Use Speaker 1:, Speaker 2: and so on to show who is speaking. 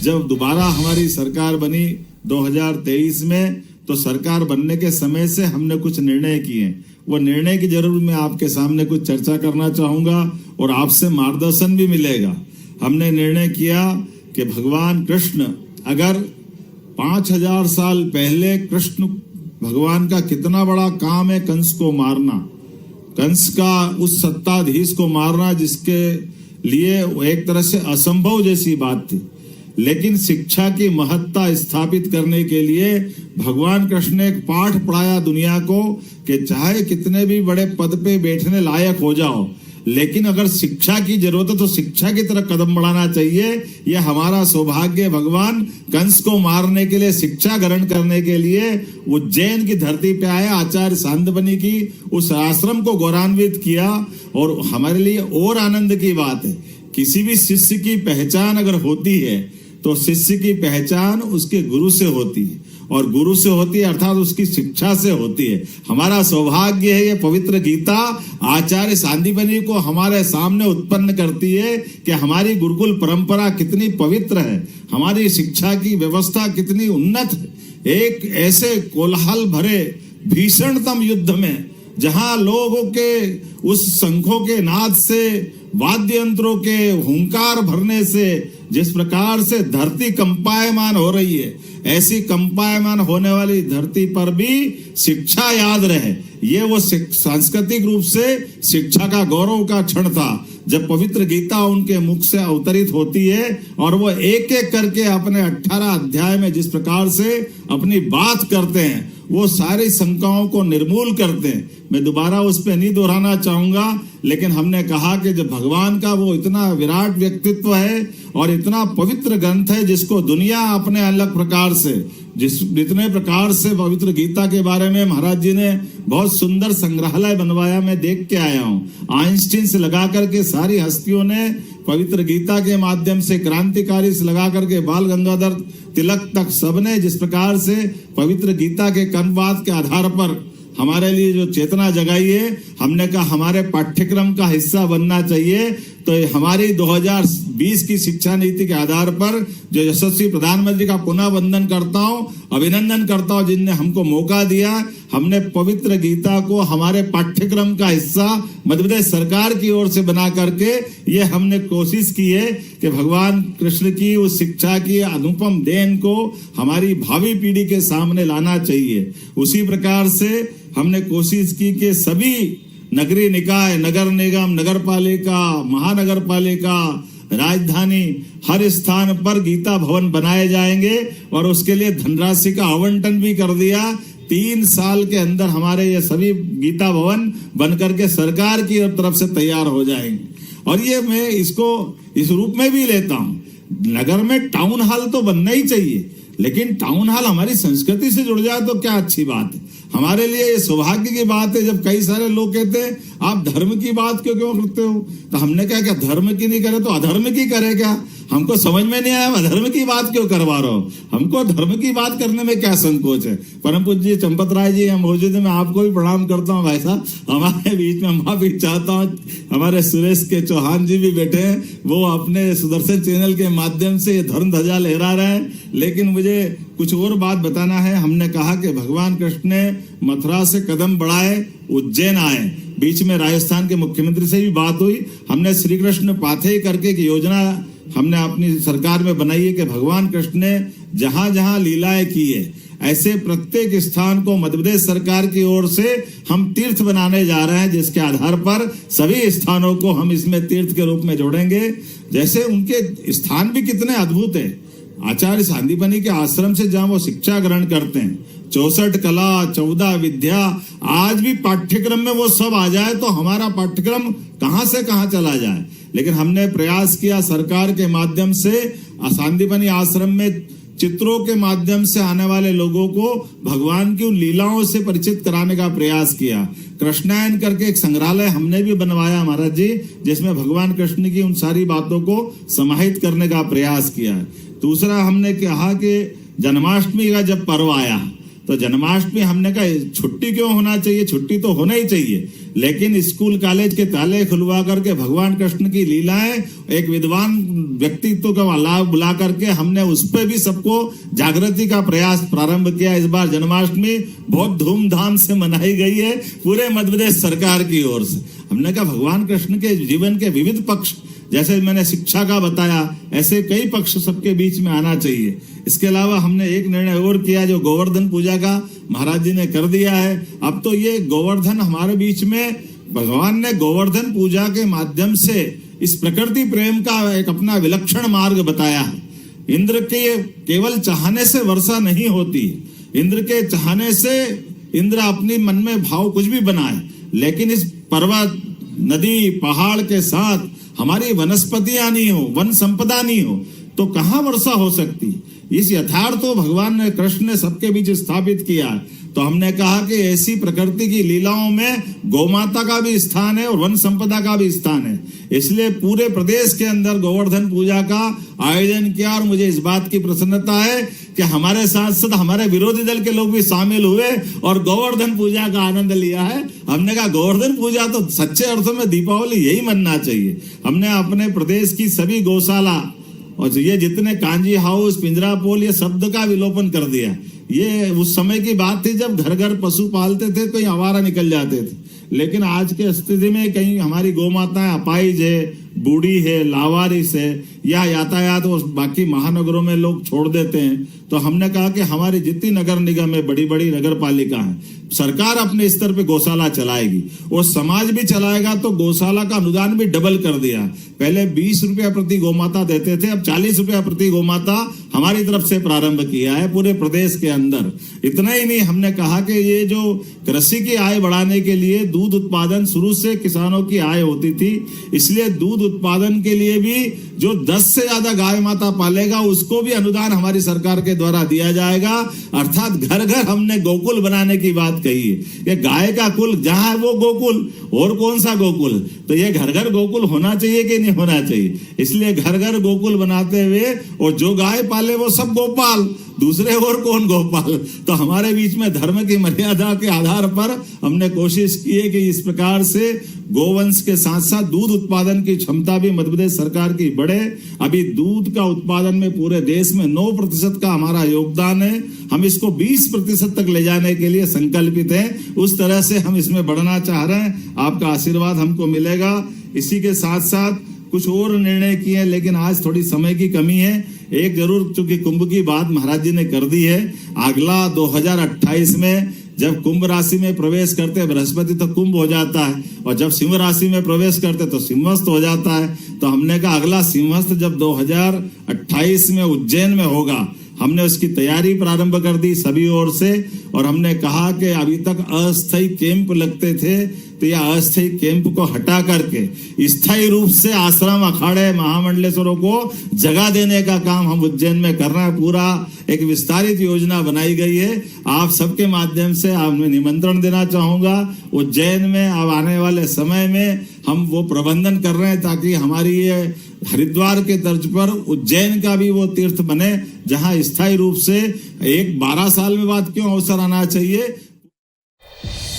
Speaker 1: जब दोबारा हमारी सरकार बनी 2023 में, तो सरकार बनने के समय से हमने कुछ निर्णय किए। वो निर्णय की जरूर मैं आपके सामने कुछ चर्चा करना चाहूँगा और आपसे मार्गदर्शन भी मिलेगा। हमने निर्णय किया कि भगवान कृष्ण, अगर 5000 साल पहले कृष्ण भगवान का कितना बड़ा काम है कंस को मारना, कंस का उस सत्ताधीश को मारना जिसके लिए एक तरह से असंभव जैसी बात थी, लेकिन शिक्षा की महत्ता स्थापित करने के लिए भगवान कृष्ण ने एक पाठ पढ़ाया दुनिया को कि चाहे कितने भी बड़े पद पे बैठने लायक हो जाओ, लेकिन अगर शिक्षा की जरूरत है तो शिक्षा की तरफ कदम बढ़ाना चाहिए। यह हमारा सौभाग्य। भगवान कंस को मारने के लिए, शिक्षा ग्रहण करने के लिए उज्जैन की धरती पे आए, आचार्य सांदीपनि की उस आश्रम को गौरवान्वित किया। और हमारे लिए और आनंद की बात है, किसी भी शिष्य की पहचान अगर होती है तो शिष्य की पहचान उसके गुरु से होती है, और गुरु से होती है अर्थात उसकी शिक्षा से होती है। हमारा सौभाग्य है ये पवित्र गीता आचार्य सांदीपनि को हमारे सामने उत्पन्न करती है कि हमारी गुरुकुल परंपरा कितनी पवित्र है, हमारी शिक्षा की व्यवस्था कितनी उन्नत है। एक ऐसे कोलाहल भरे भीषणतम युद्ध में जहां लोगों के उस शंखों के नाद से, वाद्य यंत्रों के हुंकार भरने से जिस प्रकार से धरती कंपायमान हो रही है, ऐसी कंपायमान होने वाली धरती पर भी शिक्षा याद रहे। ये वो सांस्कृतिक रूप से शिक्षा का गौरव का क्षण था जब पवित्र गीता उनके मुख से अवतरित होती है और वो एक एक करके अपने 18 अध्याय में जिस प्रकार से अपनी बात करते हैं, वो सारी शंकाओं को निर्मूल करते हैं। मैं दोबारा उस पर नहीं दोहराना चाहूंगा, लेकिन हमने कहा कि जब भगवान का वो इतना विराट व्यक्तित्व है और इतना पवित्र ग्रंथ है जिसको दुनिया अपने अलग प्रकार से, जितने प्रकार से पवित्र गीता के बारे में महाराज जी ने बहुत सुंदर संग्रहालय बनवाया, मैं देख के आया हूँ। आइंस्टीन से लगा करके सारी हस्तियों ने पवित्र गीता के माध्यम से, क्रांतिकारी से लगा करके बाल गंगाधर तिलक तक सबने जिस प्रकार से पवित्र गीता के कर्मवाद के आधार पर हमारे लिए जो चेतना जगाई है, हमने कहा हमारे पाठ्यक्रम का हिस्सा बनना चाहिए। तो हमारी 2020 की शिक्षा नीति के आधार पर जो यशस्वी प्रधानमंत्री का पुनः वंदन करता हूं, अभिनंदन करता हूं, जिनने हमको मौका दिया। हमने पवित्र गीता को हमारे पाठ्यक्रम का हिस्सा मध्य प्रदेश सरकार की ओर से बना करके ये हमने कोशिश की है कि भगवान कृष्ण की उस शिक्षा की अनुपम देन को हमारी भावी पीढ़ी के सामने लाना चाहिए। उसी प्रकार से हमने कोशिश की कि सभी नगरीय निकाय, नगर निगम, नगर पालिका, महानगर पालिका, राजधानी, हर स्थान पर गीता भवन बनाए जाएंगे और उसके लिए धनराशि का आवंटन भी कर दिया। 3 साल के अंदर हमारे ये सभी गीता भवन बनकर के सरकार की तरफ से तैयार हो जाएंगे। और ये मैं इसको इस रूप में भी लेता हूँ, नगर में टाउन हॉल तो बनना ही चाहिए, लेकिन टाउन हॉल हमारी संस्कृति से जुड़ जाए तो क्या अच्छी बात है। हमारे लिए ये सौभाग्य की बात है जब कई सारे लोग कहते हैं आप धर्म की बात क्यों करते हो, तो हमने कहा क्या धर्म की नहीं करे तो अधर्म की करे क्या? हमको समझ में नहीं आया अधर्म की बात क्यों करवा रहे हो, हमको धर्म की बात करने में क्या संकोच है। परम पूज्य चंपत राय जी हम मौजूद हैं, मैं आपको भी प्रणाम करता हूँ भाई साहब। हमारे बीच में माफी चाहता हूँ, हमारे सुरेश के चौहान जी भी बैठे हैं, वो अपने सुदर्शन चैनल के माध्यम से ये धर्म ध्वजा लहरा रहे हैं। लेकिन मुझे कुछ और बात बताना है। हमने कहा कि भगवान कृष्ण ने मथुरा से कदम बढ़ाए, उज्जैन आए, बीच में राजस्थान के मुख्यमंत्री से भी बात हुई। हमने श्री कृष्ण पाथेय करके एक योजना हमने अपनी सरकार में बनाई है कि भगवान कृष्ण ने जहां जहां लीलाएं की है, ऐसे प्रत्येक स्थान को मध्य प्रदेश सरकार की ओर से हम तीर्थ बनाने जा रहे हैं, जिसके आधार पर सभी स्थानों को हम इसमें तीर्थ के रूप में जोड़ेंगे। जैसे उनके स्थान भी कितने अद्भुत है, आचार्य सांदीपनि के आश्रम से जहां वो शिक्षा ग्रहण करते हैं, 64 कला, 14 विद्या, आज भी पाठ्यक्रम में वो सब आ जाए तो हमारा पाठ्यक्रम कहां से कहां चला जाए। लेकिन हमने प्रयास किया सरकार के माध्यम से सांदीपनि आश्रम में चित्रों के माध्यम से आने वाले लोगों को भगवान की उन लीलाओं से परिचित कराने का प्रयास किया। कृष्णायन करके एक संग्रहालय हमने भी बनवाया महाराज जी, जिसमें भगवान कृष्ण की उन सारी बातों को समाहित करने का प्रयास किया। दूसरा हमने कहा कि जन्माष्टमी का जब पर्व आया तो जन्माष्टमी हमने कहा छुट्टी क्यों होना चाहिए, छुट्टी तो होना ही चाहिए, लेकिन स्कूल कॉलेज के ताले खुलवा करके भगवान कृष्ण की लीलाएं एक विद्वान व्यक्तित्व का लाभ बुला करके हमने उस पर भी सबको जागृति का प्रयास प्रारंभ किया। इस बार जन्माष्टमी बहुत धूमधाम से मनाई गई है पूरे मध्य प्रदेश सरकार की ओर से। हमने कहा भगवान कृष्ण के जीवन के विविध पक्ष, जैसे मैंने शिक्षा का बताया, ऐसे कई पक्ष सबके बीच में आना चाहिए। इसके अलावा हमने एक निर्णय और किया जो गोवर्धन पूजा का महाराज जी ने कर दिया है। अब तो ये गोवर्धन हमारे बीच में, भगवान ने गोवर्धन पूजा के माध्यम से इस प्रकृति प्रेम का एक अपना विलक्षण मार्ग बताया है। इंद्र के केवल चाहने से वर्षा नहीं होती, इंद्र के चाहने से इंद्र अपनी मन में भाव कुछ भी बनाए, लेकिन इस पर्वत नदी पहाड़ के साथ हमारी वनस्पतियां नहीं हो, वन संपदा नहीं हो तो कहां वर्षा हो सकती। इस यथार्थ को भगवान ने, कृष्ण ने सबके बीच स्थापित किया। तो हमने कहा कि ऐसी प्रकृति की लीलाओं में गौमाता का भी स्थान है और वन संपदा का भी स्थान है। इसलिए पूरे प्रदेश के अंदर गोवर्धन पूजा का आयोजन किया और मुझे इस बात की प्रसन्नता है कि हमारे साथ साथ हमारे विरोधी दल के लोग भी शामिल हुए और गोवर्धन पूजा का आनंद लिया है। हमने कहा गोवर्धन पूजा तो सच्चे अर्थों में दीपावली यही मनना चाहिए। हमने अपने प्रदेश की सभी गौशाला और ये जितने कांजी हाउस, पिंजरा पोल, ये शब्द का विलोपन कर दिया। ये उस समय की बात थी जब घर घर पशु पालते थे, कोई आवारा निकल जाते थे, लेकिन आज के स्थिति में कहीं हमारी गौ माताएं अपाहिज है, बूढ़ी है, लावारिस है, या यातायात और बाकी महानगरों में लोग छोड़ देते हैं। तो हमने कहा कि हमारी जितनी नगर निगम है, बड़ी बड़ी नगर पालिका है, सरकार अपने स्तर पे गौशाला चलाएगी और समाज भी चलाएगा। तो गौशाला का अनुदान भी डबल कर दिया। पहले 20 रुपया प्रति गौमाता देते थे, अब 40 रुपया प्रति गौमाता हमारी तरफ से प्रारंभ किया है पूरे प्रदेश के अंदर। इतना ही नहीं, हमने कहा कि ये जो कृषि की आय बढ़ाने के लिए दूध उत्पादन शुरू से किसानों की आय होती थी, इसलिए दूध उत्पादन के लिए भी जो 10 से ज्यादा गाय माता पालेगा उसको भी अनुदान हमारी सरकार के द्वारा दिया जाएगा। अर्थात घर घर हमने गोकुल बनाने की बात कही है कि गाय का कुल जहां है वो गोकुल, और कौन सा गोकुल। तो ये घर घर गोकुल होना चाहिए कि नहीं होना चाहिए। इसलिए घर घर गोकुल बनाते हुए और जो गाय पाले वो सब गोपाल, दूसरे और कौन गोपाल। तो हमारे बीच में धर्म की मर्यादा के आधार पर हमने कोशिश की है कि इस प्रकार से गोवंश के साथ साथ दूध उत्पादन की क्षमता भी मध्य प्रदेश सरकार की बढ़े। अभी दूध का उत्पादन में पूरे देश में 9% का हमारा योगदान है। हम इसको 20% तक ले जाने के लिए संकल्पित हैं। उस तरह से हम इसमें बढ़ना चाह रहे हैं। आपका आशीर्वाद हमको मिलेगा। इसी के साथ साथ कुछ और निर्णय किए, लेकिन आज थोड़ी समय की कमी है। एक जरूर, चूंकि कुंभ की बात महाराज जी ने कर दी है, अगला 2028 में जब कुंभ राशि में प्रवेश करते बृहस्पति तो कुंभ हो जाता है, और जब सिंह राशि में प्रवेश करते तो सिंहस्थ हो जाता है। तो हमने कहा अगला सिंहस्थ जब 2028 में उज्जैन में होगा, हमने उसकी तैयारी प्रारंभ कर दी सभी ओर से। और हमने कहा कि अभी तक अस्थायी कैंप लगते थे, तो यह अस्थायी कैंप को हटा करके स्थायी रूप से आश्रम, अखाड़े, महामंडलेश्वरों को जगह देने का काम हम उज्जैन में कर रहे हैं। पूरा एक विस्तारित योजना बनाई गई है। आप सबके माध्यम से आप मैं निमंत्रण देना चाहूंगा। उज्जैन में अब आने वाले समय में हम वो प्रबंधन कर रहे हैं ताकि हमारी ये हरिद्वार के तर्ज पर उज्जैन का भी वो तीर्थ बने, जहां स्थायी रूप से एक 12 साल में बाद क्यों अवसर आना चाहिए।